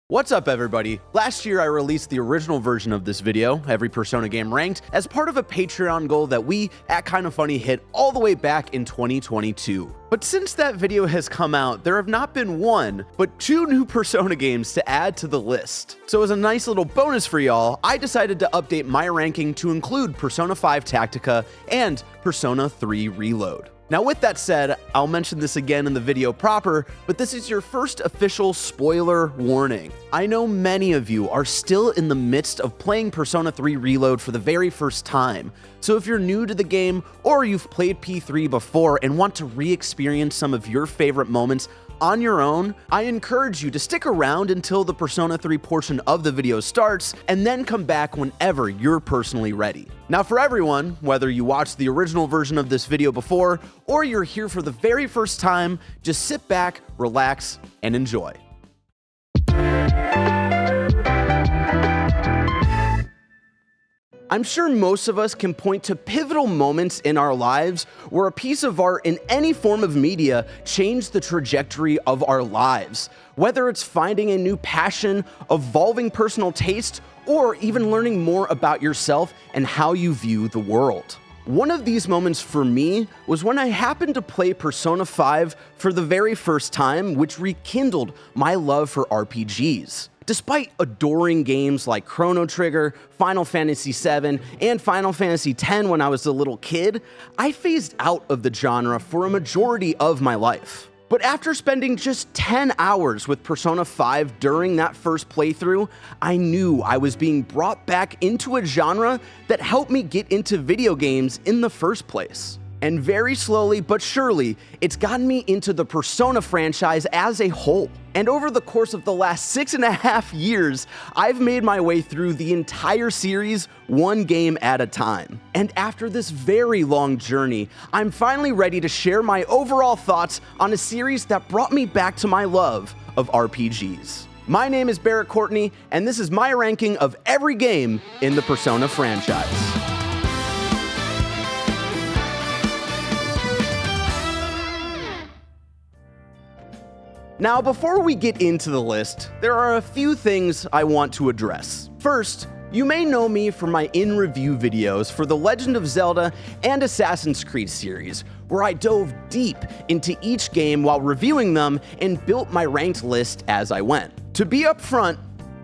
What's up, everybody? Last year I released the original version of this video, every Persona game ranked, as part of a Patreon goal that we at Kinda Funny hit all the way back in 2022. But since that video has come out, there have not been one, but two new Persona games to add to the list. So as a nice little bonus for y'all, I decided to update my ranking to include Persona 5 Tactica and Persona 3 Reload. Now with that said, I'll mention this again in the video proper, but this is your first official spoiler warning. I know many of you are still in the midst of playing Persona 3 Reload for the very first time, so if you're new to the game or you've played P3 before and want to re-experience some of your favorite moments on your own, I encourage you to stick around until the Persona 3 portion of the video starts and then come back whenever you're personally ready. Now for everyone, whether you watched the original version of this video before or you're here for the very first time, just sit back, relax, and enjoy. I'm sure most of us can point to pivotal moments in our lives where a piece of art in any form of media changed the trajectory of our lives. Whether it's finding a new passion, evolving personal taste, or even learning more about yourself and how you view the world. One of these moments for me was when I happened to play Persona 5 for the very first time, which rekindled my love for RPGs. Despite adoring games like Chrono Trigger, Final Fantasy VII, and Final Fantasy X when I was a little kid, I phased out of the genre for a majority of my life. But after spending just 10 hours with Persona 5 during that first playthrough, I knew I was being brought back into a genre that helped me get into video games in the first place. And very slowly but surely, it's gotten me into the Persona franchise as a whole. And over the course of the last 6.5 years, I've made my way through the entire series one game at a time. And after this very long journey, I'm finally ready to share my overall thoughts on a series that brought me back to my love of RPGs. My name is Barrett Courtney, and this is my ranking of every game in the Persona franchise. Now, before we get into the list, there are a few things I want to address. First, you may know me from my in-review videos for the Legend of Zelda and Assassin's Creed series, where I dove deep into each game while reviewing them and built my ranked list as I went. To be upfront,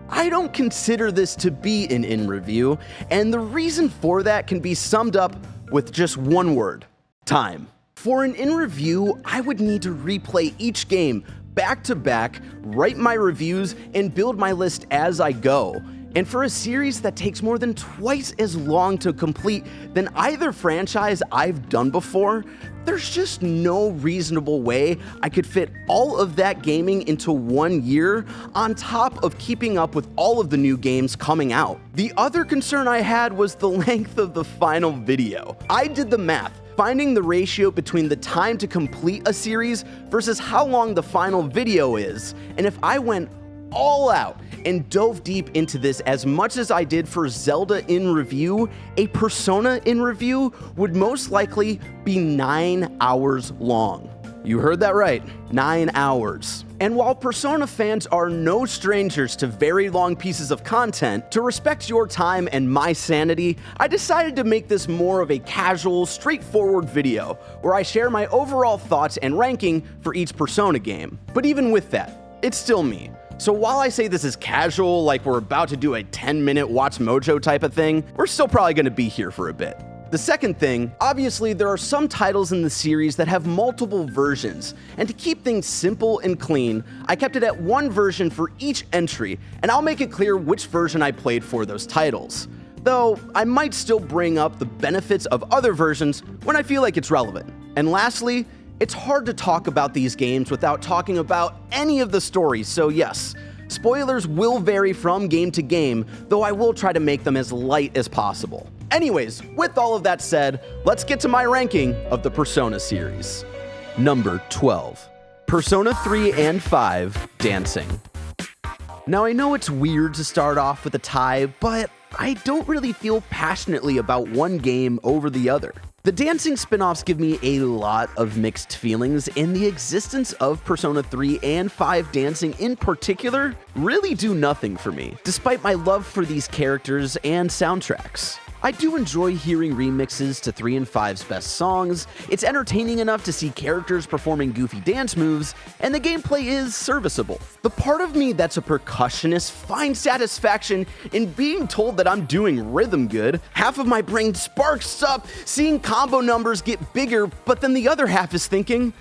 I don't consider this to be an in-review, and the reason for that can be summed up with just one word: time. For an in-review, I would need to replay each game back to back, write my reviews, and build my list as I go. And for a series that takes more than twice as long to complete than either franchise I've done before, there's just no reasonable way I could fit all of that gaming into 1 year on top of keeping up with all of the new games coming out. The other concern I had was the length of the final video. I did the math, finding the ratio between the time to complete a series versus how long the final video is. And if I went all out and dove deep into this as much as I did for Zelda in review, a Persona in review would most likely be 9 hours long. You heard that right, 9 hours. And while Persona fans are no strangers to very long pieces of content, to respect your time and my sanity, I decided to make this more of a casual, straightforward video, where I share my overall thoughts and ranking for each Persona game. But even with that, it's still me. So while I say this is casual, like we're about to do a 10-minute Watch Mojo type of thing, we're still probably gonna be here for a bit. The second thing, obviously there are some titles in the series that have multiple versions, and to keep things simple and clean, I kept it at one version for each entry, and I'll make it clear which version I played for those titles. Though, I might still bring up the benefits of other versions when I feel like it's relevant. And lastly, it's hard to talk about these games without talking about any of the stories, so yes, spoilers will vary from game to game, though I will try to make them as light as possible. Anyways, with all of that said, let's get to my ranking of the Persona series. Number 12. Persona 3 and 5, Dancing. Now I know it's weird to start off with a tie, but I don't really feel passionately about one game over the other. The dancing spin-offs give me a lot of mixed feelings, and the existence of Persona 3 and 5 dancing in particular really do nothing for me, despite my love for these characters and soundtracks. I do enjoy hearing remixes to 3 and 5's best songs, it's entertaining enough to see characters performing goofy dance moves, and the gameplay is serviceable. The part of me that's a percussionist finds satisfaction in being told that I'm doing rhythm good. Half of my brain sparks up seeing combo numbers get bigger, but then the other half is thinking,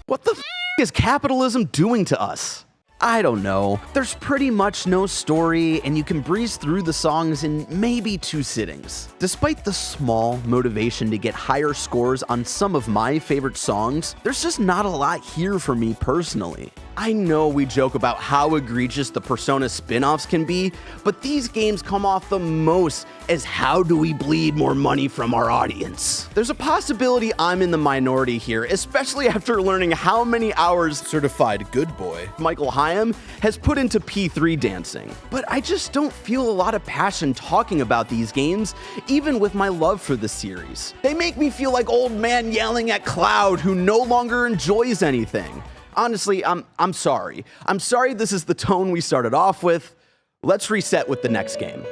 what the f is capitalism doing to us? I don't know. There's pretty much no story, and you can breeze through the songs in maybe 2 sittings. Despite the small motivation to get higher scores on some of my favorite songs, there's just not a lot here for me personally. I know we joke about how egregious the Persona spin-offs can be, but these games come off the most as how do we bleed more money from our audience. There's a possibility I'm in the minority here, especially after learning how many hours certified good boy Michael Hyam has put into P3 dancing. But I just don't feel a lot of passion talking about these games, even with my love for the series. They make me feel like old man yelling at Cloud who no longer enjoys anything. Honestly, I'm sorry. I'm sorry this is the tone we started off with. Let's reset with the next game.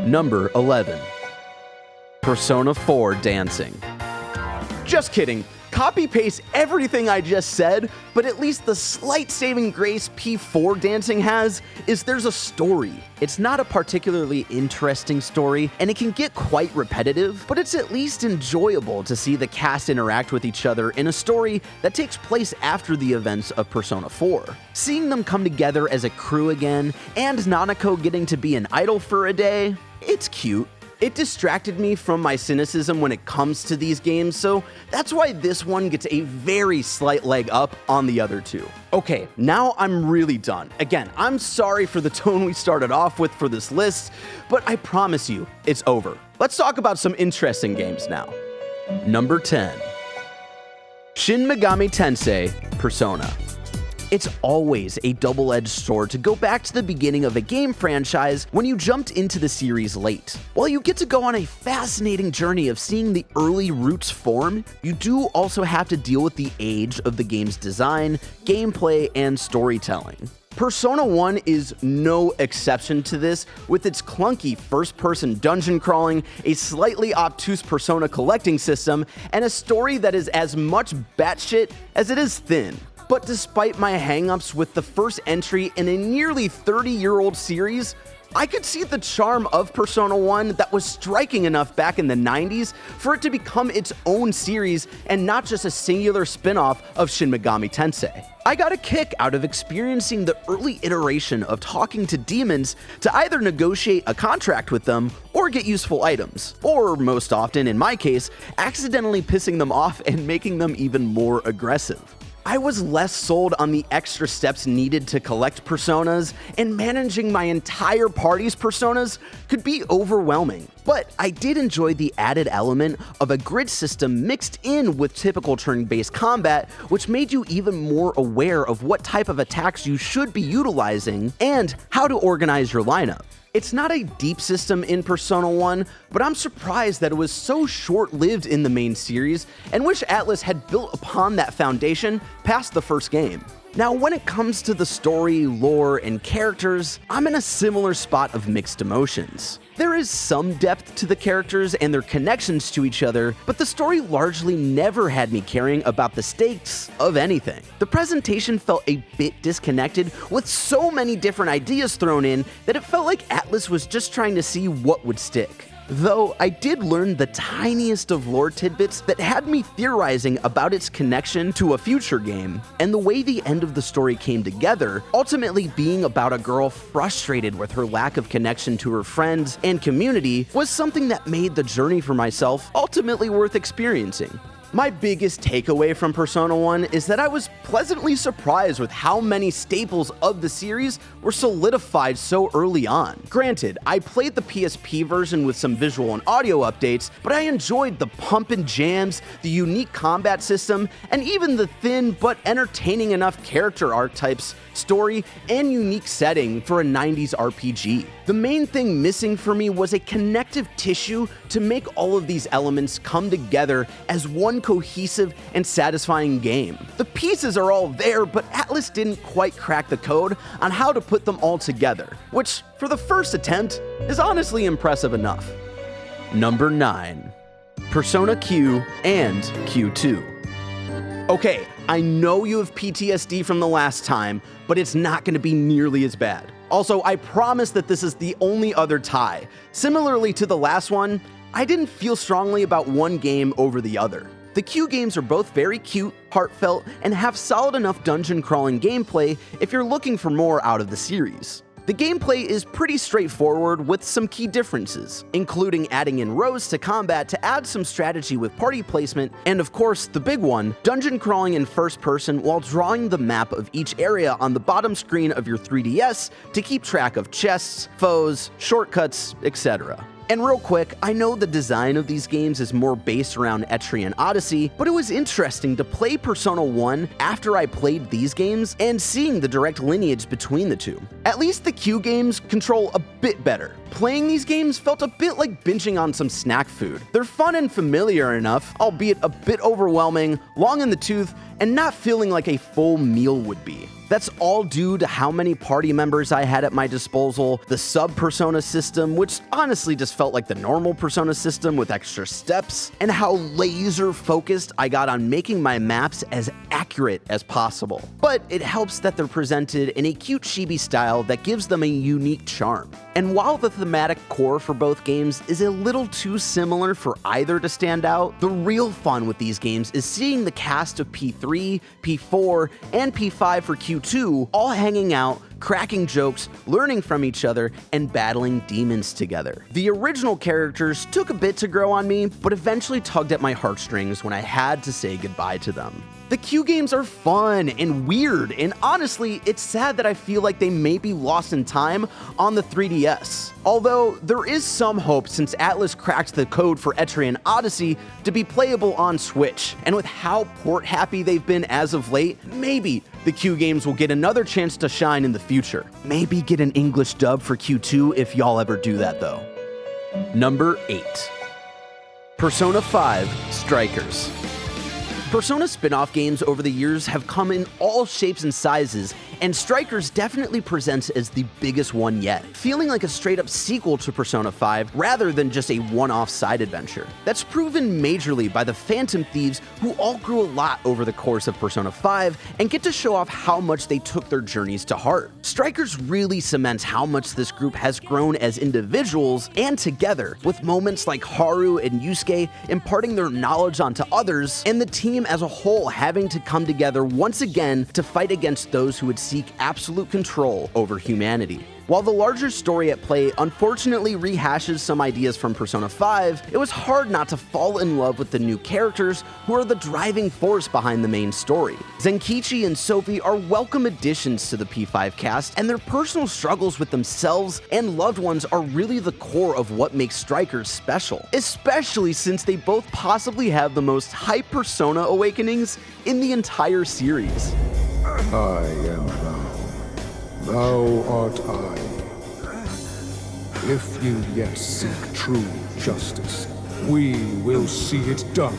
Number 11. Persona 4 Dancing. Just kidding. Copy-paste everything I just said, but at least the slight saving grace P4 dancing has is there's a story. It's not a particularly interesting story, and it can get quite repetitive, but it's at least enjoyable to see the cast interact with each other in a story that takes place after the events of Persona 4. Seeing them come together as a crew again, and Nanako getting to be an idol for a day, it's cute. It distracted me from my cynicism when it comes to these games, so that's why this one gets a very slight leg up on the other 2. Okay, now I'm really done. Again, I'm sorry for the tone we started off with for this list, but I promise you, it's over. Let's talk about some interesting games now. Number 10. Shin Megami Tensei Persona. It's always a double-edged sword to go back to the beginning of a game franchise when you jumped into the series late. While you get to go on a fascinating journey of seeing the early roots form, you do also have to deal with the age of the game's design, gameplay, and storytelling. Persona 1 is no exception to this, with its clunky first-person dungeon crawling, a slightly obtuse Persona collecting system, and a story that is as much batshit as it is thin. But despite my hangups with the first entry in a nearly 30-year-old series, I could see the charm of Persona 1 that was striking enough back in the 90s for it to become its own series and not just a singular spin-off of Shin Megami Tensei. I got a kick out of experiencing the early iteration of talking to demons to either negotiate a contract with them or get useful items, or most often, in my case, accidentally pissing them off and making them even more aggressive. I was less sold on the extra steps needed to collect personas, and managing my entire party's personas could be overwhelming. But I did enjoy the added element of a grid system mixed in with typical turn-based combat, which made you even more aware of what type of attacks you should be utilizing and how to organize your lineup. It's not a deep system in Persona 1, but I'm surprised that it was so short-lived in the main series and wish Atlus had built upon that foundation past the first game. Now, when it comes to the story, lore, and characters, I'm in a similar spot of mixed emotions. There is some depth to the characters and their connections to each other, but the story largely never had me caring about the stakes of anything. The presentation felt a bit disconnected, with so many different ideas thrown in that it felt like Atlus was just trying to see what would stick. Though I did learn the tiniest of lore tidbits that had me theorizing about its connection to a future game, and the way the end of the story came together, ultimately being about a girl frustrated with her lack of connection to her friends and community, was something that made the journey for myself ultimately worth experiencing. My biggest takeaway from Persona 1 is that I was pleasantly surprised with how many staples of the series were solidified so early on. Granted, I played the PSP version with some visual and audio updates, but I enjoyed the pump and jams, the unique combat system, and even the thin but entertaining enough character archetypes, story, and unique setting for a 90s RPG. The main thing missing for me was a connective tissue to make all of these elements come together as one cohesive and satisfying game. The pieces are all there, but Atlus didn't quite crack the code on how to put them all together, which, for the first attempt, is honestly impressive enough. Number 9. Persona Q and Q2. Okay, I know you have PTSD from the last time, but it's not going to be nearly as bad. Also, I promise that this is the only other tie. Similarly to the last one, I didn't feel strongly about one game over the other. The Q games are both very cute, heartfelt, and have solid enough dungeon crawling gameplay if you're looking for more out of the series. The gameplay is pretty straightforward with some key differences, including adding in rows to combat to add some strategy with party placement, and of course, the big one, dungeon crawling in first person while drawing the map of each area on the bottom screen of your 3DS to keep track of chests, foes, shortcuts, etc. And real quick, I know the design of these games is more based around Etrian Odyssey, but it was interesting to play Persona 1 after I played these games and seeing the direct lineage between the two. At least the Q games control a bit better. Playing these games felt a bit like binging on some snack food. They're fun and familiar enough, albeit a bit overwhelming, long in the tooth, and not feeling like a full meal would be. That's all due to how many party members I had at my disposal, the sub-Persona system, which honestly just felt like the normal Persona system with extra steps, and how laser-focused I got on making my maps as accurate as possible. But it helps that they're presented in a cute chibi style that gives them a unique charm. And while the thematic core for both games is a little too similar for either to stand out, the real fun with these games is seeing the cast of P3, P4, and P5 for Q2 all hanging out, cracking jokes, learning from each other, and battling demons together. The original characters took a bit to grow on me, but eventually tugged at my heartstrings when I had to say goodbye to them. The Q games are fun and weird, and honestly, it's sad that I feel like they may be lost in time on the 3DS. Although, there is some hope since Atlus cracked the code for Etrian Odyssey to be playable on Switch, and with how port-happy they've been as of late, maybe the Q games will get another chance to shine in the future. Maybe get an English dub for Q2 if y'all ever do that though. Number 8. Persona 5 Strikers. Persona spin-off games over the years have come in all shapes and sizes, and Strikers definitely presents as the biggest one yet, feeling like a straight-up sequel to Persona 5 rather than just a one-off side adventure. That's proven majorly by the Phantom Thieves, who all grew a lot over the course of Persona 5 and get to show off how much they took their journeys to heart. Strikers really cements how much this group has grown as individuals and together, with moments like Haru and Yusuke imparting their knowledge onto others, and the team as a whole having to come together once again to fight against those who would seek absolute control over humanity. While the larger story at play unfortunately rehashes some ideas from Persona 5, it was hard not to fall in love with the new characters who are the driving force behind the main story. Zenkichi and Sophie are welcome additions to the P5 cast, and their personal struggles with themselves and loved ones are really the core of what makes Strikers special, especially since they both possibly have the most hype Persona awakenings in the entire series. I am thou art I. If you yet seek true justice, we will see it done.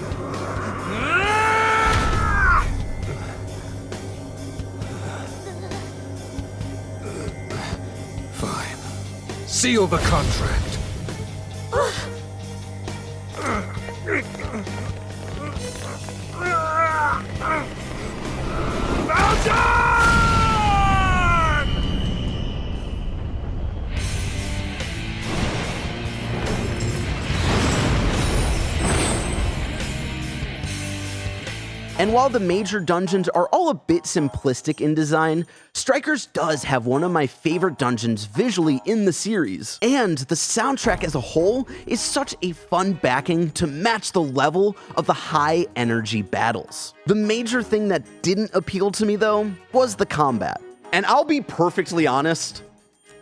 Fine. Seal the contract. And while the major dungeons are all a bit simplistic in design, Strikers does have one of my favorite dungeons visually in the series. And the soundtrack as a whole is such a fun backing to match the level of the high energy battles. The major thing that didn't appeal to me though was the combat. And I'll be perfectly honest,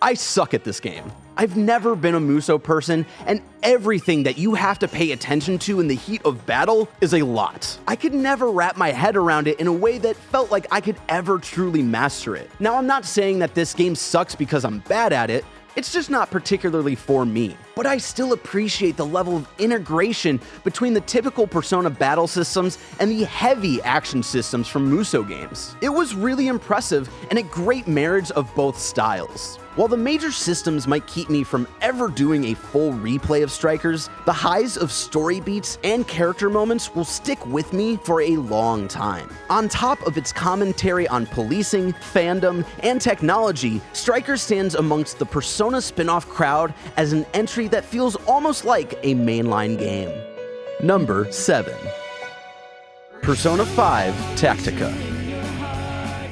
I suck at this game. I've never been a Muso person, and everything that you have to pay attention to in the heat of battle is a lot. I could never wrap my head around it in a way that felt like I could ever truly master it. Now, I'm not saying that this game sucks because I'm bad at it. It's just not particularly for me. But I still appreciate the level of integration between the typical Persona battle systems and the heavy action systems from Muso games. It was really impressive and a great marriage of both styles. While the major systems might keep me from ever doing a full replay of Strikers, the highs of story beats and character moments will stick with me for a long time. On top of its commentary on policing, fandom, and technology, Strikers stands amongst the Persona spin-off crowd as an entry that feels almost like a mainline game. Number 7. Persona 5 Tactica.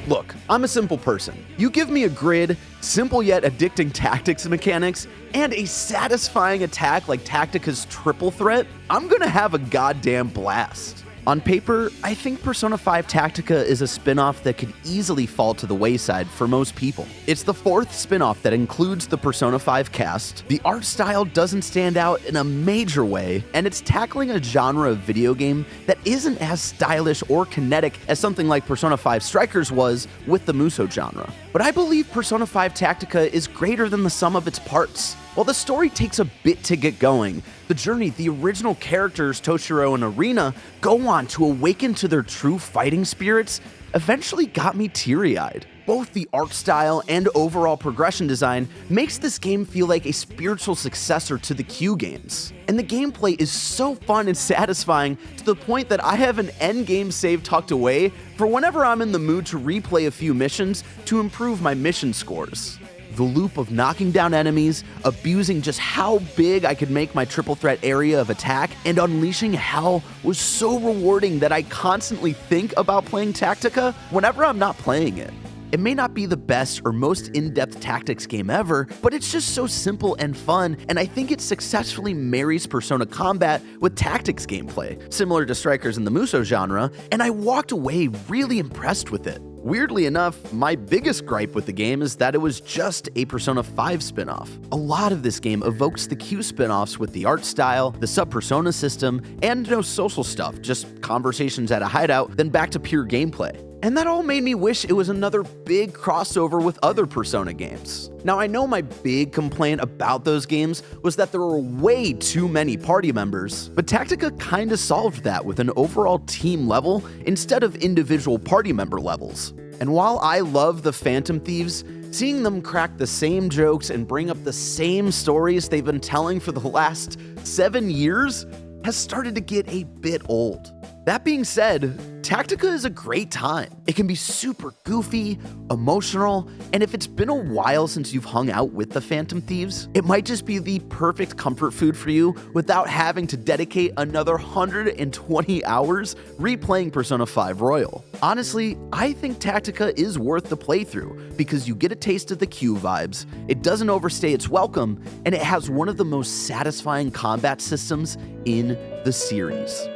Look, I'm a simple person. You give me a grid, simple yet addicting tactics mechanics, and a satisfying attack like Tactica's triple threat, I'm gonna have a goddamn blast. On paper, I think Persona 5 Tactica is a spin-off that could easily fall to the wayside for most people. It's the 4th spin-off that includes the Persona 5 cast, the art style doesn't stand out in a major way, and it's tackling a genre of video game that isn't as stylish or kinetic as something like Persona 5 Strikers was with the Muso genre. But I believe Persona 5 Tactica is greater than the sum of its parts. While the story takes a bit to get going, the journey the original characters Toshiro and Arena go on to awaken to their true fighting spirits eventually got me teary-eyed. Both the art style and overall progression design makes this game feel like a spiritual successor to the Q games. And the gameplay is so fun and satisfying to the point that I have an endgame save tucked away for whenever I'm in the mood to replay a few missions to improve my mission scores. The loop of knocking down enemies, abusing just how big I could make my triple threat area of attack, and unleashing hell was so rewarding that I constantly think about playing Tactica whenever I'm not playing it. It may not be the best or most in-depth tactics game ever, but it's just so simple and fun, and I think it successfully marries Persona combat with tactics gameplay, similar to Strikers in the Muso genre, and I walked away really impressed with it. Weirdly enough, my biggest gripe with the game is that it was just a Persona 5 spin-off. A lot of this game evokes the Q spin-offs with the art style, the sub-Persona system, and no social stuff, just conversations at a hideout, then back to pure gameplay. And that all made me wish it was another big crossover with other Persona games. Now, I know my big complaint about those games was that there were way too many party members, but Tactica kinda solved that with an overall team level instead of individual party member levels. And while I love the Phantom Thieves, seeing them crack the same jokes and bring up the same stories they've been telling for the last 7 years has started to get a bit old. That being said, Tactica is a great time. It can be super goofy, emotional, and if it's been a while since you've hung out with the Phantom Thieves, it might just be the perfect comfort food for you without having to dedicate another 120 hours replaying Persona 5 Royal. Honestly, I think Tactica is worth the playthrough because you get a taste of the Q vibes, it doesn't overstay its welcome, and it has one of the most satisfying combat systems in the series.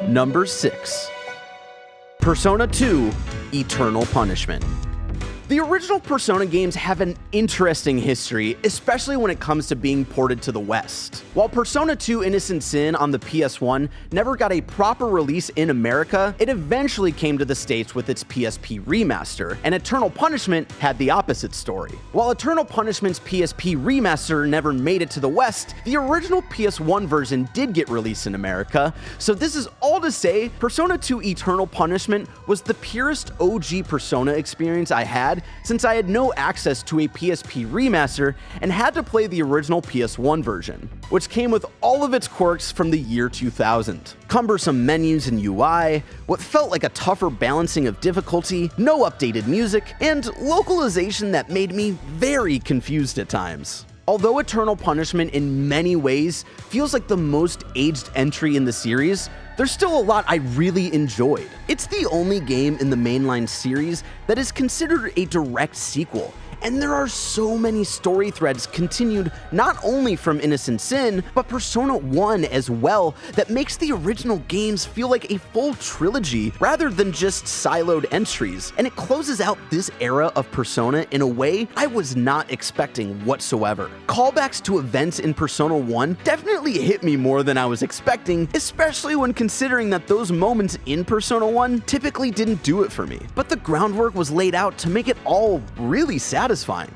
Number 6. Persona 2 Eternal Punishment. The original Persona games have an interesting history, especially when it comes to being ported to the West. While Persona 2 Innocent Sin on the PS1 never got a proper release in America, it eventually came to the States with its PSP remaster, and Eternal Punishment had the opposite story. While Eternal Punishment's PSP remaster never made it to the West, the original PS1 version did get released in America, so this is all to say Persona 2 Eternal Punishment was the purest OG Persona experience I had since I had no access to a PSP remaster and had to play the original PS1 version, which came with all of its quirks from the year 2000. Cumbersome menus and UI, what felt like a tougher balancing of difficulty, no updated music, and localization that made me very confused at times. Although Eternal Punishment in many ways feels like the most aged entry in the series, there's still a lot I really enjoyed. It's the only game in the mainline series that is considered a direct sequel, and there are so many story threads continued not only from Innocent Sin, but Persona 1 as well, that makes the original games feel like a full trilogy rather than just siloed entries, and it closes out this era of Persona in a way I was not expecting whatsoever. Callbacks to events in Persona 1 definitely hit me more than I was expecting, especially when considering that those moments in Persona 1 typically didn't do it for me. But the groundwork was laid out to make it all really satisfying.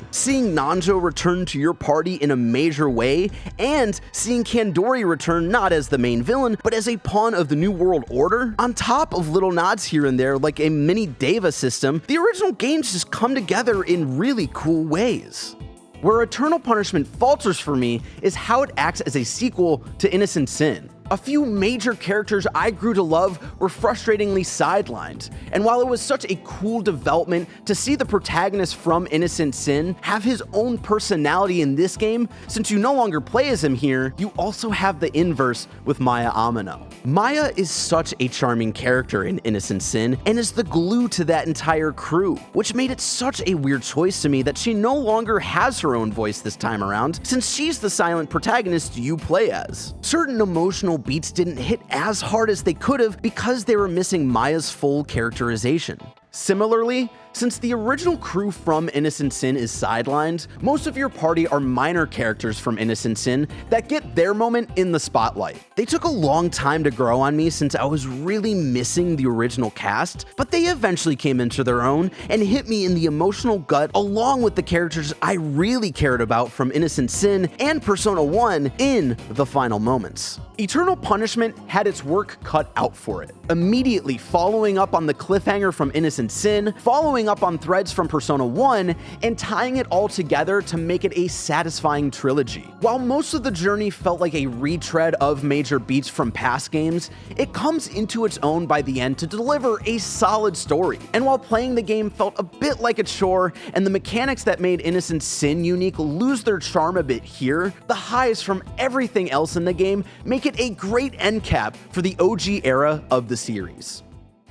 Seeing Nanjo return to your party in a major way, and seeing Kandori return not as the main villain, but as a pawn of the New World Order, on top of little nods here and there like a mini Deva system, the original games just come together in really cool ways. Where Eternal Punishment falters for me is how it acts as a sequel to Innocent Sin. A few major characters I grew to love were frustratingly sidelined, and while it was such a cool development to see the protagonist from Innocent Sin have his own personality in this game, since you no longer play as him here, you also have the inverse with Maya Amino. Maya is such a charming character in Innocent Sin and is the glue to that entire crew, which made it such a weird choice to me that she no longer has her own voice this time around, since she's the silent protagonist you play as. Certain emotional beats didn't hit as hard as they could have because they were missing Maya's full characterization. Similarly, since the original crew from Innocent Sin is sidelined, most of your party are minor characters from Innocent Sin that get their moment in the spotlight. They took a long time to grow on me since I was really missing the original cast, but they eventually came into their own and hit me in the emotional gut along with the characters I really cared about from Innocent Sin and Persona 1 in the final moments. Eternal Punishment had its work cut out for it, immediately following up on the cliffhanger from Innocent Sin, following up on threads from Persona 1, and tying it all together to make it a satisfying trilogy. While most of the journey felt like a retread of major beats from past games, it comes into its own by the end to deliver a solid story. And while playing the game felt a bit like a chore, and the mechanics that made Innocent Sin unique lose their charm a bit here, the highs from everything else in the game make it a great end cap for the OG era of the series.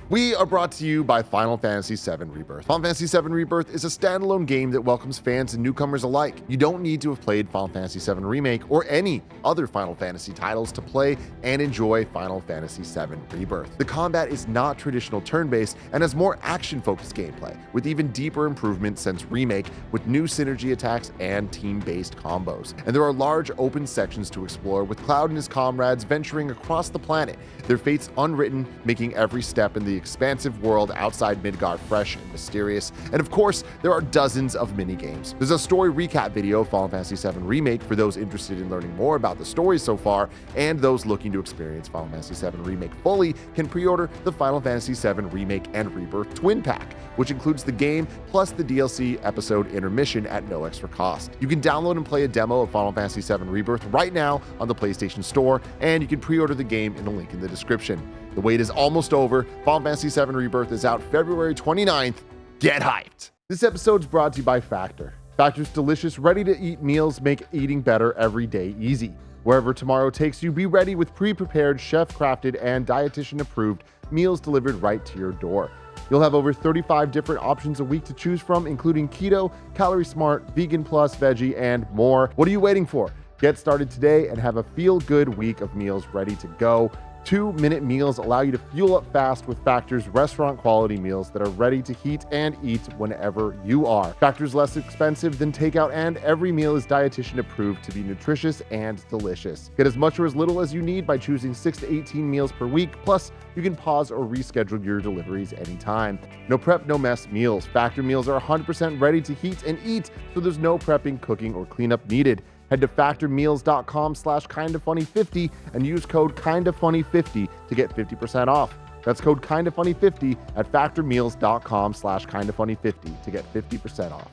We are brought to you by Final Fantasy VII Rebirth. Final Fantasy VII Rebirth is a standalone game that welcomes fans and newcomers alike. You don't need to have played Final Fantasy VII Remake or any other Final Fantasy titles to play and enjoy Final Fantasy VII Rebirth. The combat is not traditional turn-based and has more action-focused gameplay, with even deeper improvements since Remake, with new synergy attacks and team-based combos. And there are large open sections to explore, with Cloud and his comrades venturing across the planet, their fates unwritten, making every step in the expansive world outside Midgard fresh and mysterious. And of course, there are dozens of mini-games. There's a story recap video of Final Fantasy VII Remake for those interested in learning more about the story so far, and those looking to experience Final Fantasy VII Remake fully can pre-order the Final Fantasy VII Remake and Rebirth Twin Pack, which includes the game plus the DLC episode Intermission at no extra cost. You can download and play a demo of Final Fantasy VII Rebirth right now on the PlayStation Store, and you can pre-order the game in the link in the description. The wait is almost over. Final Fantasy VII Rebirth is out February 29th. Get hyped! This episode is brought to you by Factor. Factor's delicious, ready-to-eat meals make eating better every day easy. Wherever tomorrow takes you, be ready with pre-prepared, chef-crafted, and dietitian-approved meals delivered right to your door. You'll have over 35 different options a week to choose from, including keto, calorie smart, vegan plus, veggie, and more. What are you waiting for? Get started today and have a feel-good week of meals ready to go. 2-minute meals allow you to fuel up fast with Factor's restaurant-quality meals that are ready to heat and eat whenever you are. Factor's less expensive than takeout, and every meal is dietitian-approved to be nutritious and delicious. Get as much or as little as you need by choosing 6 to 18 meals per week, plus you can pause or reschedule your deliveries anytime. No prep, no mess meals. Factor meals are 100% ready to heat and eat, so there's no prepping, cooking, or cleanup needed. Head to factormeals.com/kindafunny50 and use code kindafunny50 to get 50% off. That's code kindafunny50 at factormeals.com/kindafunny50 to get 50% off.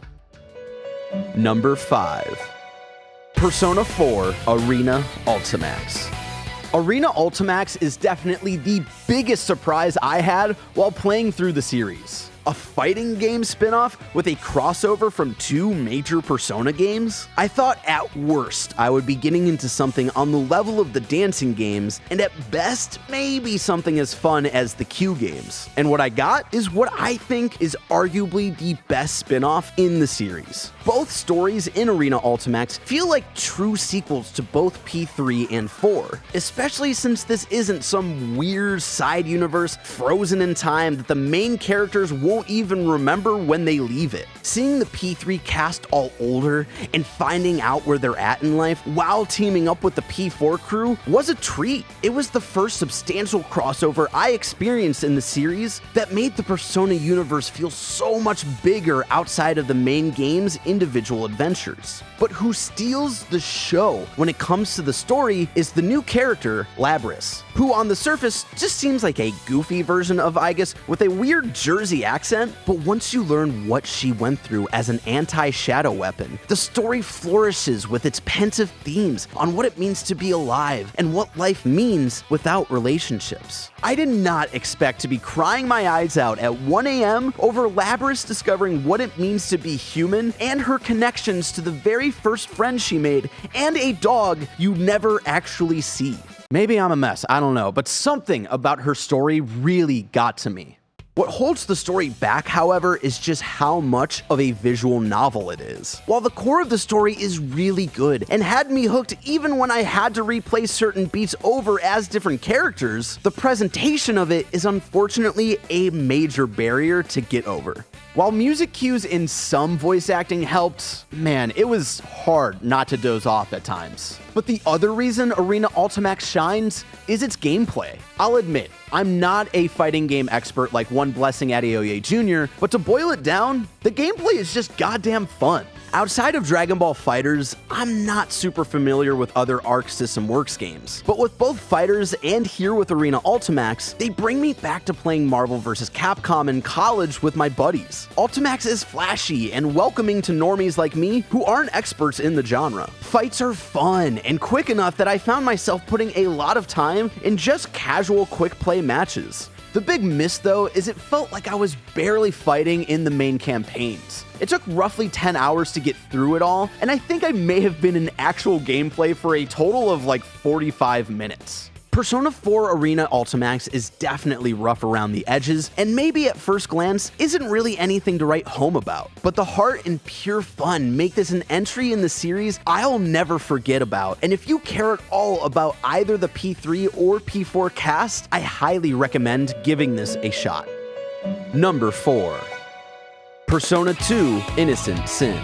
Number 5. Persona 4 Arena Ultimax. Arena Ultimax is definitely the biggest surprise I had while playing through the series. A fighting game spin-off with a crossover from two major Persona games? I thought at worst I would be getting into something on the level of the dancing games, and at best, maybe something as fun as the Q games. And what I got is what I think is arguably the best spin-off in the series. Both stories in Arena Ultimax feel like true sequels to both P3 and 4, especially since this isn't some weird side universe frozen in time that the main characters won't even remember when they leave it. Seeing the P3 cast all older and finding out where they're at in life while teaming up with the P4 crew was a treat. It was the first substantial crossover I experienced in the series that made the Persona universe feel so much bigger outside of the main game's individual adventures. But who steals the show when it comes to the story is the new character, Labris, who on the surface just seems like a goofy version of Aigis with a weird Jersey accent, but once you learn what she went through as an anti-shadow weapon, the story flourishes with its pensive themes on what it means to be alive and what life means without relationships. I did not expect to be crying my eyes out at 1 a.m. over Labris discovering what it means to be human and her connections to the very first friend she made and a dog you never actually see. Maybe I'm a mess, I don't know, but something about her story really got to me. What holds the story back, however, is just how much of a visual novel it is. While the core of the story is really good and had me hooked even when I had to replay certain beats over as different characters, the presentation of it is unfortunately a major barrier to get over. While music cues in some voice acting helped, man, it was hard not to doze off at times. But the other reason Arena Ultimax shines is its gameplay. I'll admit, I'm not a fighting game expert like One Blessing Adeoye Jr., but to boil it down, the gameplay is just goddamn fun. Outside of Dragon Ball FighterZ, I'm not super familiar with other Arc System Works games, but with both FighterZ and here with Arena Ultimax, they bring me back to playing Marvel vs. Capcom in college with my buddies. Ultimax is flashy and welcoming to normies like me who aren't experts in the genre. Fights are fun and quick enough that I found myself putting a lot of time in just casual quick play matches. The big miss though is it felt like I was barely fighting in the main campaigns. It took roughly 10 hours to get through it all, and I think I may have been in actual gameplay for a total of like 45 minutes. Persona 4 Arena Ultimax is definitely rough around the edges, and maybe at first glance isn't really anything to write home about. But the heart and pure fun make this an entry in the series I'll never forget about, and if you care at all about either the P3 or P4 cast, I highly recommend giving this a shot. Number 4. Persona 2 Innocent Sin.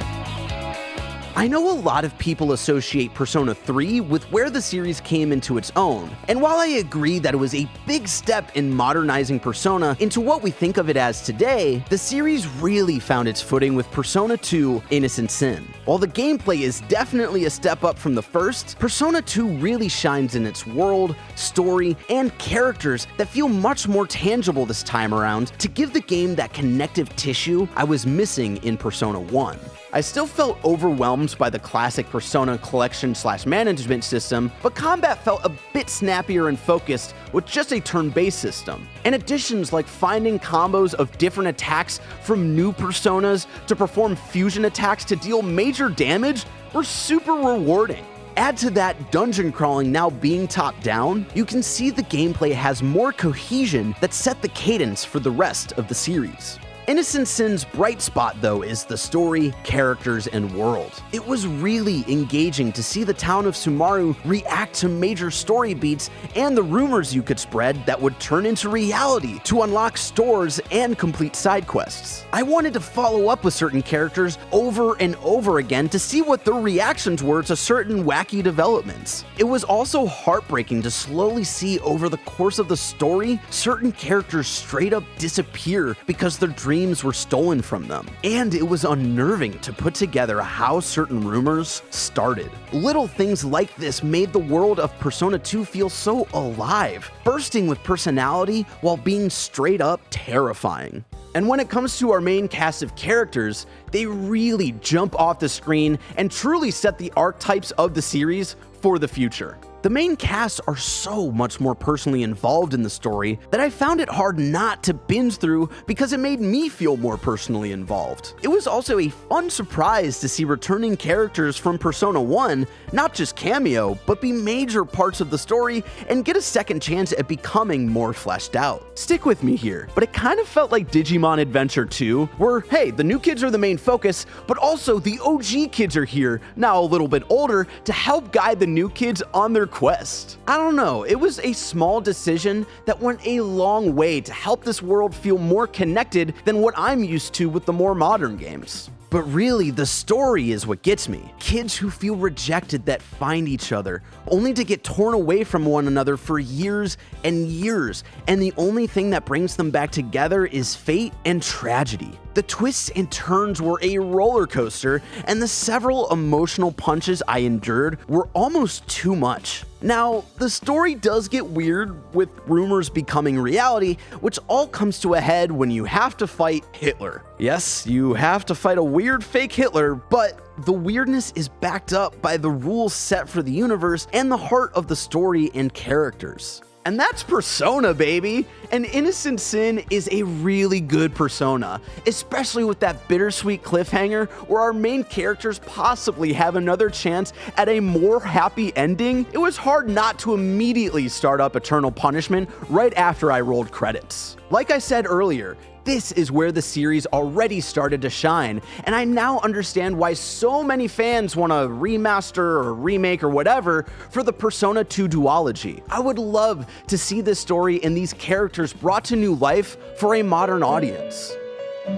I know a lot of people associate Persona 3 with where the series came into its own, and while I agree that it was a big step in modernizing Persona into what we think of it as today, the series really found its footing with Persona 2 Innocent Sin. While the gameplay is definitely a step up from the first, Persona 2 really shines in its world, story, and characters that feel much more tangible this time around to give the game that connective tissue I was missing in Persona 1. I still felt overwhelmed by the classic Persona collection/management system, but combat felt a bit snappier and focused with just a turn-based system. And additions like finding combos of different attacks from new Personas to perform fusion attacks to deal major damage were super rewarding. Add to that dungeon crawling now being top-down, you can see the gameplay has more cohesion that set the cadence for the rest of the series. Innocent Sin's bright spot, though, is the story, characters, and world. It was really engaging to see the town of Sumaru react to major story beats and the rumors you could spread that would turn into reality to unlock stores and complete side quests. I wanted to follow up with certain characters over and over again to see what their reactions were to certain wacky developments. It was also heartbreaking to slowly see over the course of the story certain characters straight up disappear because their dreams were stolen from them, and it was unnerving to put together how certain rumors started. Little things like this made the world of Persona 2 feel so alive, bursting with personality while being straight up terrifying. And when it comes to our main cast of characters, they really jump off the screen and truly set the archetypes of the series for the future. The main casts are so much more personally involved in the story that I found it hard not to binge through because it made me feel more personally involved. It was also a fun surprise to see returning characters from Persona 1 not just cameo, but be major parts of the story and get a second chance at becoming more fleshed out. Stick with me here, but it kind of felt like Digimon Adventure 2, where hey, the new kids are the main focus, but also the OG kids are here, now a little bit older, to help guide the new kids on their quest. I don't know, it was a small decision that went a long way to help this world feel more connected than what I'm used to with the more modern games. But really, the story is what gets me. Kids who feel rejected that find each other, only to get torn away from one another for years and years, and the only thing that brings them back together is fate and tragedy. The twists and turns were a roller coaster, and the several emotional punches I endured were almost too much. Now, the story does get weird with rumors becoming reality, which all comes to a head when you have to fight Hitler. Yes, you have to fight a weird fake Hitler, but the weirdness is backed up by the rules set for the universe and the heart of the story and characters. And that's Persona, baby! An Innocent Sin is a really good Persona, especially with that bittersweet cliffhanger where our main characters possibly have another chance at a more happy ending. It was hard not to immediately start up Eternal Punishment right after I rolled credits. Like I said earlier, this is where the series already started to shine, and I now understand why so many fans want a remaster or remake or whatever for the Persona 2 duology. I would love to see this story and these characters brought to new life for a modern audience.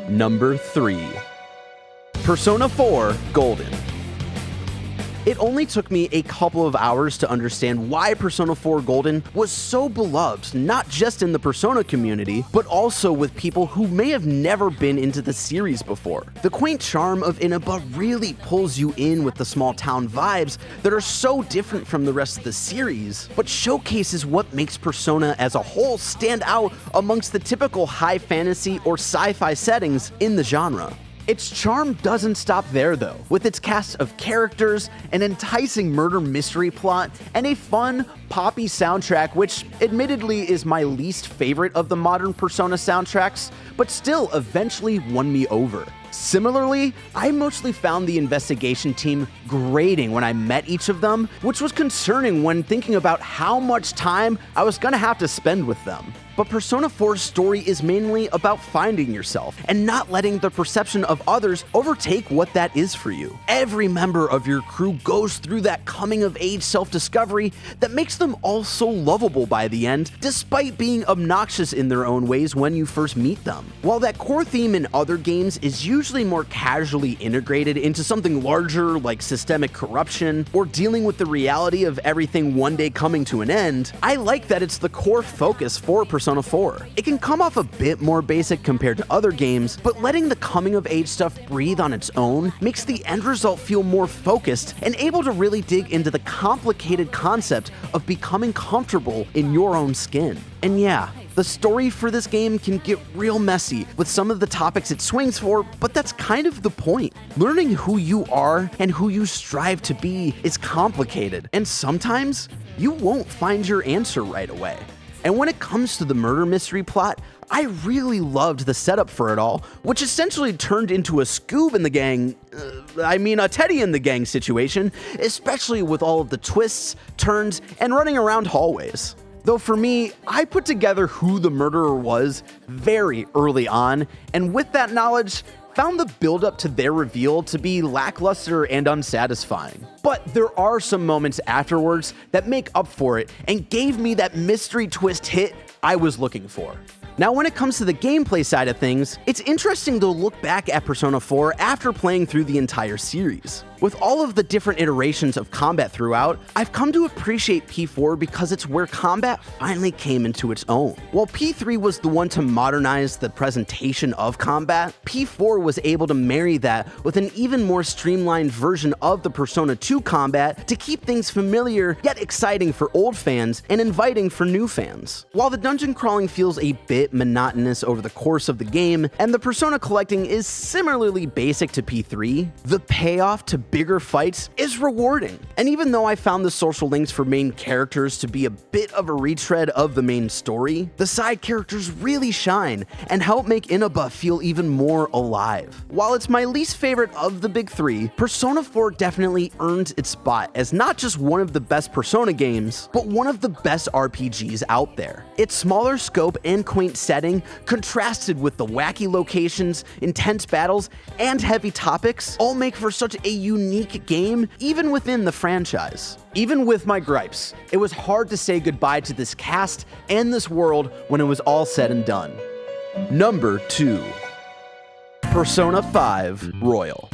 Number 3. Persona 4 Golden. It only took me a couple of hours to understand why Persona 4 Golden was so beloved, not just in the Persona community, but also with people who may have never been into the series before. The quaint charm of Inaba really pulls you in with the small town vibes that are so different from the rest of the series, but showcases what makes Persona as a whole stand out amongst the typical high fantasy or sci-fi settings in the genre. Its charm doesn't stop there though, with its cast of characters, an enticing murder mystery plot, and a fun, poppy soundtrack which admittedly is my least favorite of the modern Persona soundtracks, but still eventually won me over. Similarly, I mostly found the investigation team grating when I met each of them, which was concerning when thinking about how much time I was gonna have to spend with them. But Persona 4's story is mainly about finding yourself and not letting the perception of others overtake what that is for you. Every member of your crew goes through that coming-of-age self-discovery that makes them all so lovable by the end, despite being obnoxious in their own ways when you first meet them. While that core theme in other games is usually more casually integrated into something larger like systemic corruption or dealing with the reality of everything one day coming to an end, I like that it's the core focus for Persona 4. It can come off a bit more basic compared to other games, but letting the coming-of-age stuff breathe on its own makes the end result feel more focused and able to really dig into the complicated concept of becoming comfortable in your own skin. And yeah, the story for this game can get real messy with some of the topics it swings for, but that's kind of the point. Learning who you are and who you strive to be is complicated, and sometimes you won't find your answer right away. And when it comes to the murder mystery plot, I really loved the setup for it all, which essentially turned into a Scoob in the gang, a Teddy in the gang situation, especially with all of the twists, turns, and running around hallways. Though for me, I put together who the murderer was very early on, and with that knowledge, found the build-up to their reveal to be lackluster and unsatisfying. But there are some moments afterwards that make up for it and gave me that mystery twist hit I was looking for. Now, when it comes to the gameplay side of things, it's interesting to look back at Persona 4 after playing through the entire series. With all of the different iterations of combat throughout, I've come to appreciate P4 because it's where combat finally came into its own. While P3 was the one to modernize the presentation of combat, P4 was able to marry that with an even more streamlined version of the Persona 2 combat to keep things familiar yet exciting for old fans and inviting for new fans. While the dungeon crawling feels a bit bit monotonous over the course of the game, and the Persona collecting is similarly basic to P3, the payoff to bigger fights is rewarding. And even though I found the social links for main characters to be a bit of a retread of the main story, the side characters really shine and help make Inaba feel even more alive. While it's my least favorite of the big three, Persona 4 definitely earned its spot as not just one of the best Persona games, but one of the best RPGs out there. Its smaller scope and quaint setting, contrasted with the wacky locations, intense battles, and heavy topics, all make for such a unique game even within the franchise. Even with my gripes, it was hard to say goodbye to this cast and this world when it was all said and done. Number 2. Persona 5 Royal.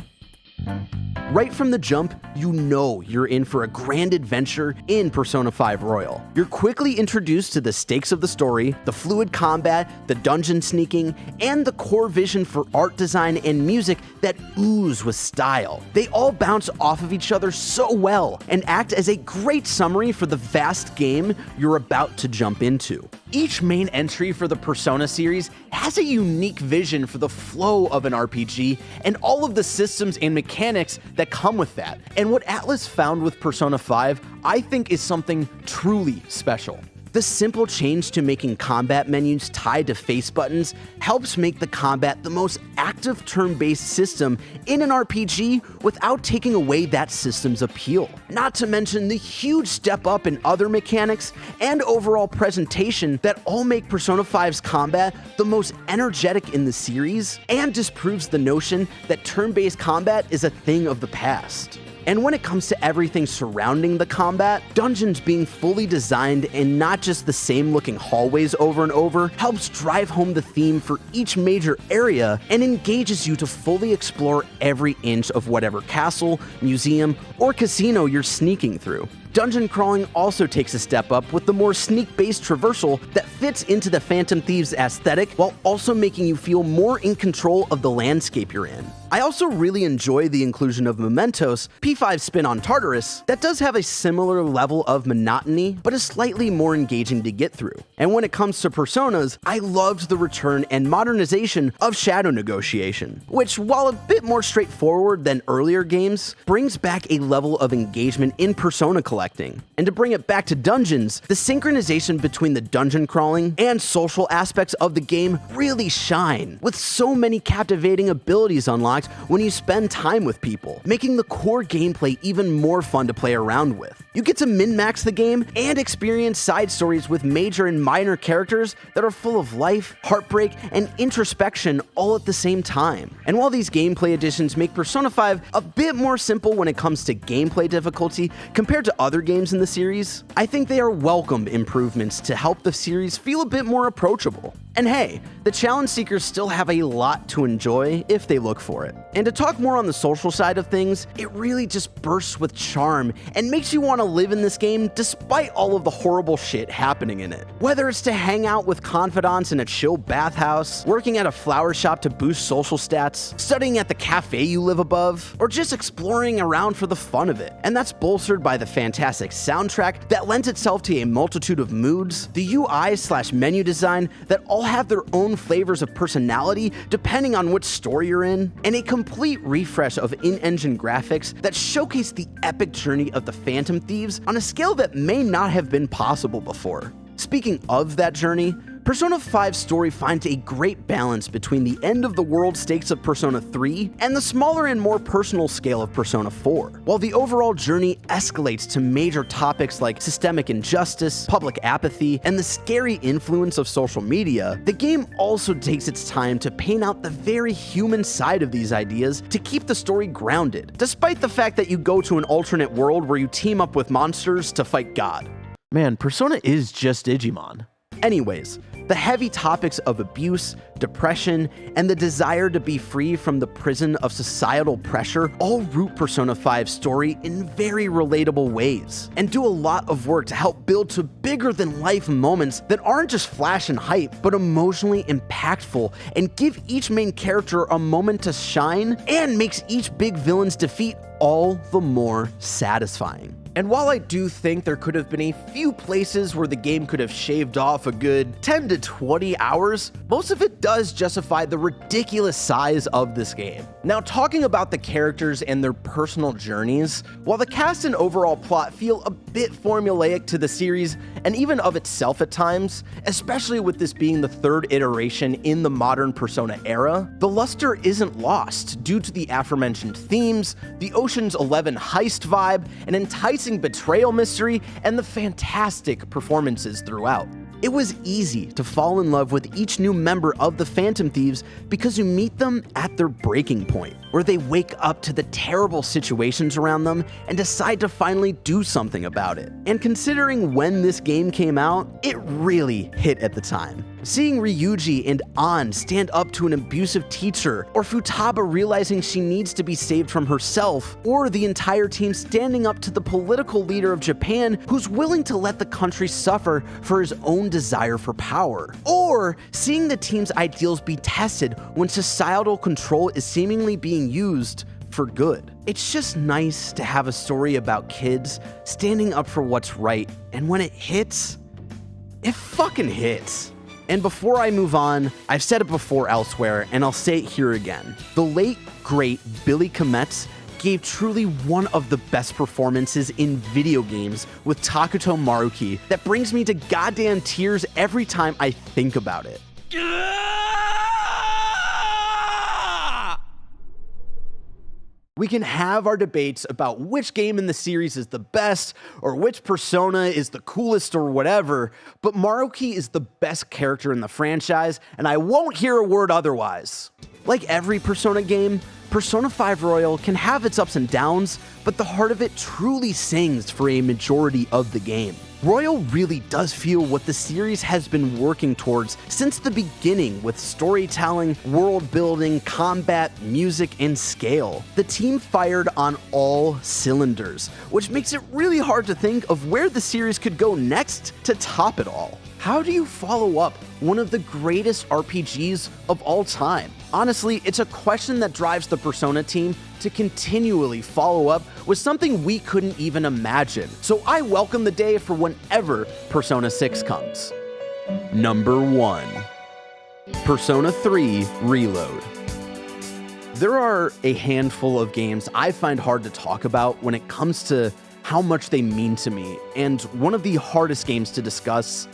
Right from the jump, you know you're in for a grand adventure in Persona 5 Royal. You're quickly introduced to the stakes of the story, the fluid combat, the dungeon sneaking, and the core vision for art design and music that ooze with style. They all bounce off of each other so well and act as a great summary for the vast game you're about to jump into. Each main entry for the Persona series has a unique vision for the flow of an RPG and all of the systems and mechanics that come with that. And what Atlus found with Persona 5, I think, is something truly special. The simple change to making combat menus tied to face buttons helps make the combat the most active turn-based system in an RPG without taking away that system's appeal. Not to mention the huge step up in other mechanics and overall presentation that all make Persona 5's combat the most energetic in the series and disproves the notion that turn-based combat is a thing of the past. And when it comes to everything surrounding the combat, dungeons being fully designed and not just the same looking hallways over and over helps drive home the theme for each major area and engages you to fully explore every inch of whatever castle, museum, or casino you're sneaking through. Dungeon crawling also takes a step up with the more sneak-based traversal that fits into the Phantom Thieves aesthetic while also making you feel more in control of the landscape you're in. I also really enjoy the inclusion of Mementos, P5's spin on Tartarus, that does have a similar level of monotony, but is slightly more engaging to get through. And when it comes to Personas, I loved the return and modernization of Shadow Negotiation, which, while a bit more straightforward than earlier games, brings back a level of engagement in Persona collecting. And to bring it back to dungeons, the synchronization between the dungeon crawling and social aspects of the game really shine, with so many captivating abilities unlocked when you spend time with people, making the core gameplay even more fun to play around with. You get to min-max the game and experience side stories with major and minor characters that are full of life, heartbreak, and introspection all at the same time. And while these gameplay additions make Persona 5 a bit more simple when it comes to gameplay difficulty compared to other games in the series, I think they are welcome improvements to help the series feel a bit more approachable. And hey, the challenge seekers still have a lot to enjoy if they look for it. And to talk more on the social side of things, it really just bursts with charm and makes you want to live in this game despite all of the horrible shit happening in it. Whether it's to hang out with confidants in a chill bathhouse, working at a flower shop to boost social stats, studying at the cafe you live above, or just exploring around for the fun of it. And that's bolstered by the fantastic soundtrack that lends itself to a multitude of moods, the UI/menu design that all have their own flavors of personality depending on which story you're in, and a complete refresh of in-engine graphics that showcase the epic journey of the Phantom Thieves on a scale that may not have been possible before. Speaking of that journey, Persona 5's story finds a great balance between the end-of-the-world stakes of Persona 3 and the smaller and more personal scale of Persona 4. While the overall journey escalates to major topics like systemic injustice, public apathy, and the scary influence of social media, the game also takes its time to paint out the very human side of these ideas to keep the story grounded, despite the fact that you go to an alternate world where you team up with monsters to fight God. Man, Persona is just Digimon. Anyways, the heavy topics of abuse, depression, and the desire to be free from the prison of societal pressure all root Persona 5's story in very relatable ways, and do a lot of work to help build to bigger-than-life moments that aren't just flash and hype, but emotionally impactful, and give each main character a moment to shine, and makes each big villain's defeat all the more satisfying. And while I do think there could have been a few places where the game could have shaved off a good 10 to 20 hours, most of it does justify the ridiculous size of this game. Now, talking about the characters and their personal journeys, while the cast and overall plot feel a bit formulaic to the series and even of itself at times, especially with this being the third iteration in the modern Persona era, the luster isn't lost due to the aforementioned themes, the Ocean's 11 heist vibe, an enticing betrayal mystery, and the fantastic performances throughout. It was easy to fall in love with each new member of the Phantom Thieves because you meet them at their breaking point, where they wake up to the terrible situations around them and decide to finally do something about it. And considering when this game came out, it really hit at the time. Seeing Ryuji and An stand up to an abusive teacher, or Futaba realizing she needs to be saved from herself, or the entire team standing up to the political leader of Japan who's willing to let the country suffer for his own desire for power, or seeing the team's ideals be tested when societal control is seemingly being used for good. It's just nice to have a story about kids standing up for what's right, and when it hits, it fucking hits. And before I move on, I've said it before elsewhere, and I'll say it here again. The late, great Billy Kometz gave truly one of the best performances in video games with Takuto Maruki that brings me to goddamn tears every time I think about it. We can have our debates about which game in the series is the best, or which Persona is the coolest or whatever, but Maruki is the best character in the franchise, and I won't hear a word otherwise. Like every Persona game, Persona 5 Royal can have its ups and downs, but the heart of it truly sings for a majority of the game. Royal really does feel what the series has been working towards since the beginning, with storytelling, world building, combat, music, and scale. The team fired on all cylinders, which makes it really hard to think of where the series could go next to top it all. How do you follow up one of the greatest RPGs of all time? Honestly, it's a question that drives the Persona team to continually follow up with something we couldn't even imagine. So I welcome the day for whenever Persona 6 comes. Number 1. Persona 3 Reload. There are a handful of games I find hard to talk about when it comes to how much they mean to me, and one of the hardest games to discuss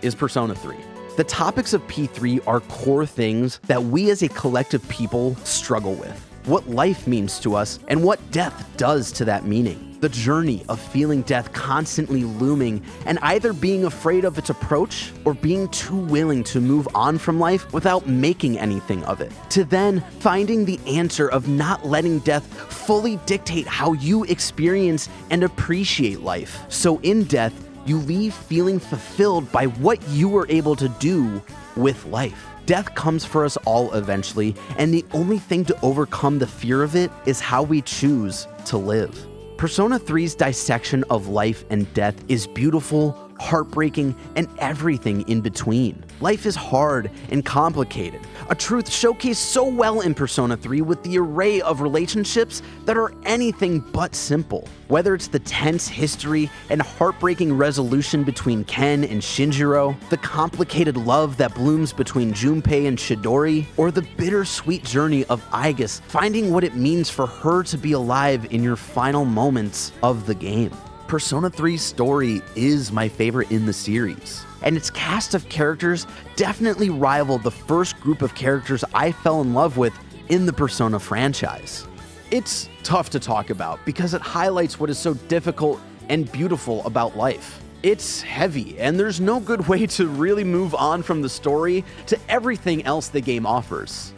is Persona 3. The topics of P3 are core things that we as a collective people struggle with. What life means to us and what death does to that meaning. The journey of feeling death constantly looming and either being afraid of its approach or being too willing to move on from life without making anything of it. To then finding the answer of not letting death fully dictate how you experience and appreciate life. So in death, you leave feeling fulfilled by what you were able to do with life. Death comes for us all eventually, and the only thing to overcome the fear of it is how we choose to live. Persona 3's dissection of life and death is beautiful, heartbreaking, and everything in between. Life is hard and complicated, a truth showcased so well in Persona 3 with the array of relationships that are anything but simple. Whether it's the tense history and heartbreaking resolution between Ken and Shinjiro, the complicated love that blooms between Junpei and Chidori, or the bittersweet journey of Aigis finding what it means for her to be alive in your final moments of the game. Persona 3's story is my favorite in the series, and its cast of characters definitely rivaled the first group of characters I fell in love with in the Persona franchise. It's tough to talk about because it highlights what is so difficult and beautiful about life. It's heavy, and there's no good way to really move on from the story to everything else the game offers.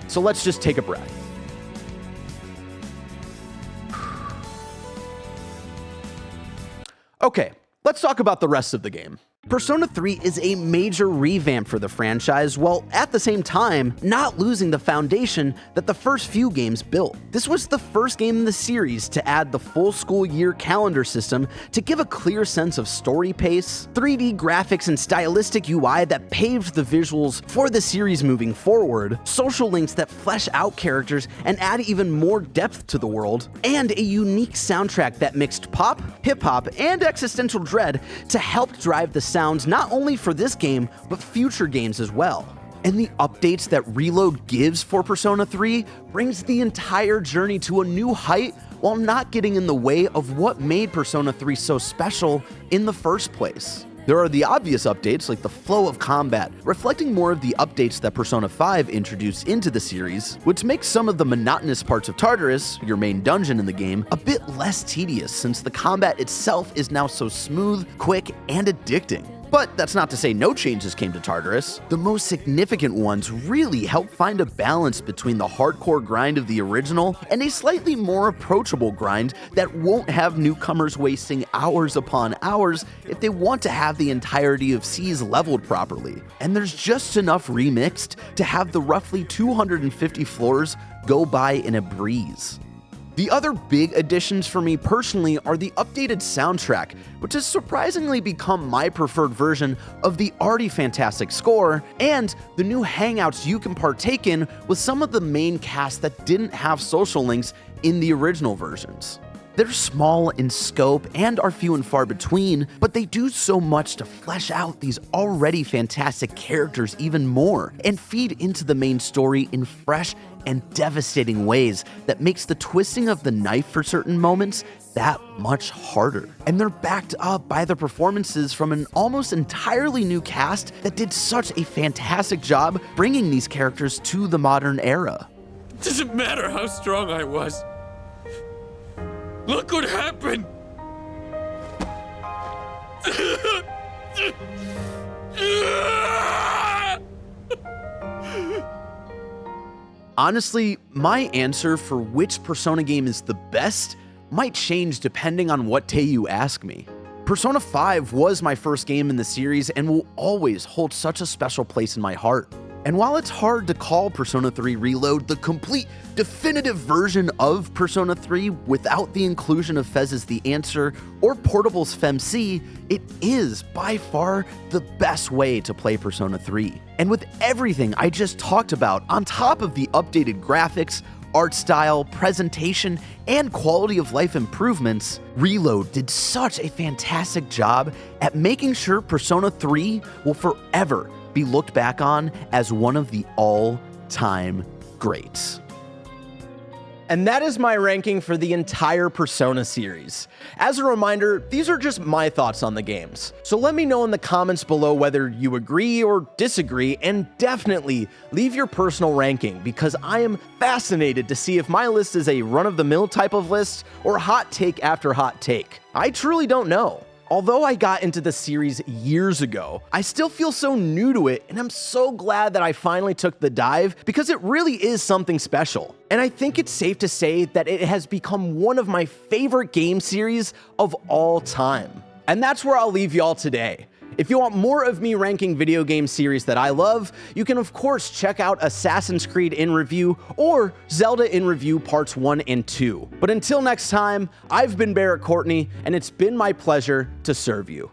So let's just take a breath. Okay, let's talk about the rest of the game. Persona 3 is a major revamp for the franchise, while at the same time not losing the foundation that the first few games built. This was the first game in the series to add the full school year calendar system to give a clear sense of story pace, 3D graphics and stylistic UI that paved the visuals for the series moving forward, social links that flesh out characters and add even more depth to the world, and a unique soundtrack that mixed pop, hip-hop, and existential dread to help drive the sounds not only for this game, but future games as well. And the updates that Reload gives for Persona 3 brings the entire journey to a new height while not getting in the way of what made Persona 3 so special in the first place. There are the obvious updates like the flow of combat, reflecting more of the updates that Persona 5 introduced into the series, which makes some of the monotonous parts of Tartarus, your main dungeon in the game, a bit less tedious since the combat itself is now so smooth, quick, and addicting. But that's not to say no changes came to Tartarus. The most significant ones really help find a balance between the hardcore grind of the original and a slightly more approachable grind that won't have newcomers wasting hours upon hours if they want to have the entirety of Seas leveled properly. And there's just enough remixed to have the roughly 250 floors go by in a breeze. The other big additions for me personally are the updated soundtrack, which has surprisingly become my preferred version of the already fantastic score, and the new hangouts you can partake in with some of the main cast that didn't have social links in the original versions. They're small in scope and are few and far between, but they do so much to flesh out these already fantastic characters even more and feed into the main story in fresh and devastating ways that makes the twisting of the knife for certain moments that much harder. And they're backed up by the performances from an almost entirely new cast that did such a fantastic job bringing these characters to the modern era. Doesn't matter how strong I was. Look what happened! Honestly, my answer for which Persona game is the best might change depending on what day you ask me. Persona 5 was my first game in the series and will always hold such a special place in my heart. And while it's hard to call Persona 3 Reload the complete, definitive version of Persona 3 without the inclusion of Fez's The Answer or Portable's FemC, it is by far the best way to play Persona 3. And with everything I just talked about, on top of the updated graphics, art style, presentation, and quality of life improvements, Reload did such a fantastic job at making sure Persona 3 will forever be looked back on as one of the all-time greats. And that is my ranking for the entire Persona series. As a reminder, these are just my thoughts on the games. So let me know in the comments below whether you agree or disagree, and definitely leave your personal ranking because I am fascinated to see if my list is a run-of-the-mill type of list or hot take after hot take. I truly don't know. Although I got into the series years ago, I still feel so new to it, and I'm so glad that I finally took the dive because it really is something special. And I think it's safe to say that it has become one of my favorite game series of all time. And that's where I'll leave y'all today. If you want more of me ranking video game series that I love, you can of course check out Assassin's Creed in Review or Zelda in Review Parts 1 and 2. But until next time, I've been Barrett Courtney, and it's been my pleasure to serve you.